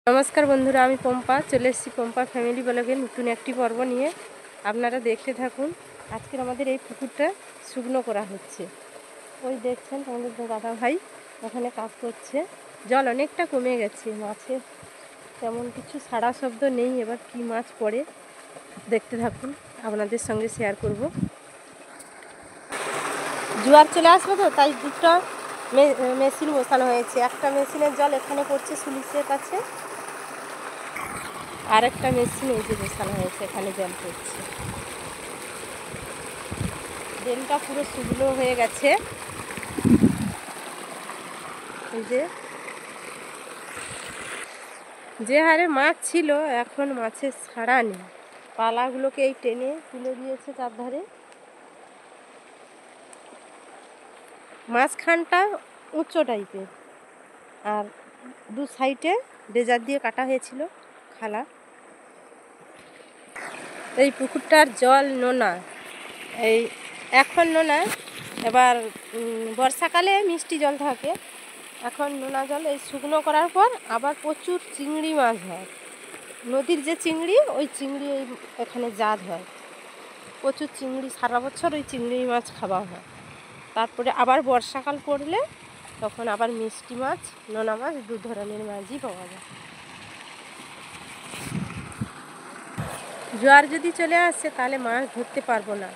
নমস্কার বন্ধুরা, আমি পম্পা চলে এসেছি পম্পা ফ্যামিলি ব্লগের নতুন একটি পর্ব নিয়ে। আপনারা দেখতে থাকুন। আজকের আমাদের এই পুকুরটা শুকনো করা হচ্ছে। ওই দেখছেন আমাদের দাদা ভাই ওখানে কাজ করছে। জল অনেকটা কমে গেছে, মাছের তেমন কিছু সাড়া শব্দ নেই। এবার কি মাছ পড়ে দেখতে থাকুন, আপনাদের সঙ্গে শেয়ার করব। জোয়ার চলে আসবে তো, তাই দুটো মেশিন বসানো হয়েছে। একটা মেশিনের জল এখানে পড়ছে সুলিশের কাছে, আর একটা মেশিন এই যে বসানো হয়েছে, এখানে জল পড়ছে। ড্রেনটা পুরো শুকনো হয়ে গেছে। এই যে হারে মাছ ছিল, এখন মাছের ছাড়া নেই। পালাগুলোকে এই টেনে তুলে দিয়েছে চারধারে। মাঝখানটা উঁচু টাইপের, আর দু সাইডে বেজার দিয়ে কাটা হয়েছিল খালা। এই পুকুরটার জল নোনা, এই এখন নোনা। এবার বর্ষাকালে মিষ্টি জল থাকে, এখন নোনা জল। এই শুকনো করার পর আবার প্রচুর চিংড়ি মাছ হয়। নদীর যে চিংড়ি, ওই চিংড়ি এখানে জাত হয়। প্রচুর চিংড়ি, সারা বছর ওই চিংড়ি মাছ খাওয়া হয়। তারপরে আবার বর্ষাকাল পড়লে তখন আবার মিষ্টি মাছ, নোনা মাছ, দু ধরনের মাছই পাওয়া যায়। জোয়ার যদি চলে আসে তাহলে মাছ ধরতে পারবো না।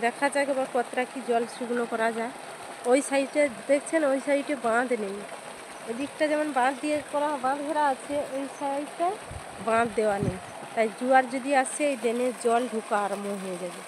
দেখা যাক এবার কতটা কি জল শুকনো করা যায়। ওই সাইডে দেখছেন, ওই সাইডে বাঁধ নেই। এদিকটা যেমন বাঁধ দিয়ে বাঁধ ঘেরা আছে, ওই সাইডটা বাঁধ দেওয়া নেই। তাই জোয়ার যদি আসে এই ড্রেনের জল ঢোকা আরম্ভ হয়ে যাবে।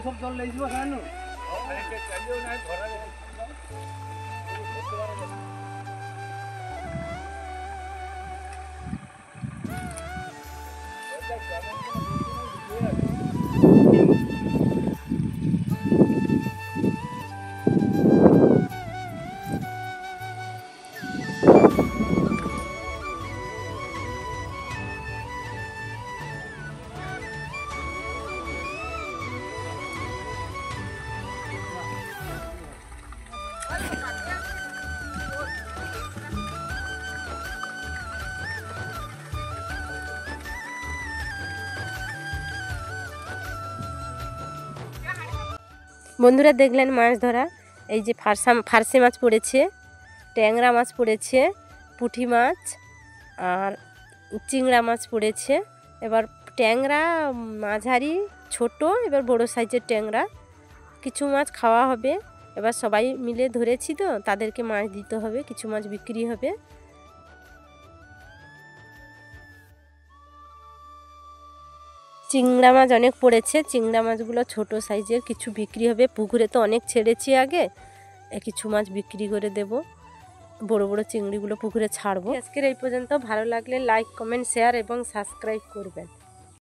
সব জল লেগেছিল কেন? বন্ধুরা দেখলেন মাছ ধরা। এই যে ফারসে মাছ পড়েছে, ট্যাংরা মাছ পড়েছে, পুঁটি মাছ আর চিংড়া মাছ পড়েছে। এবার ট্যাংরা মাঝারি ছোট, এবার বড় সাইজের ট্যাংরা। কিছু মাছ খাওয়া হবে। এবার সবাই মিলে ধরেছি তো, তাদেরকে মাছ দিতে হবে, কিছু মাছ বিক্রি হবে। চিংড়া মাছ অনেক পড়েছে, চিংড়া মাছগুলো ছোট সাইজের, কিছু বিক্রি হবে। পুকুরে তো অনেক ছেড়েছি আগে, কিছু মাছ বিক্রি করে দেব। বড় বড় চিংড়িগুলো পুকুরে ছাড়বো। আজকের এই পর্যন্ত। ভালো লাগলে লাইক, কমেন্ট, শেয়ার এবং সাবস্ক্রাইব করবেন।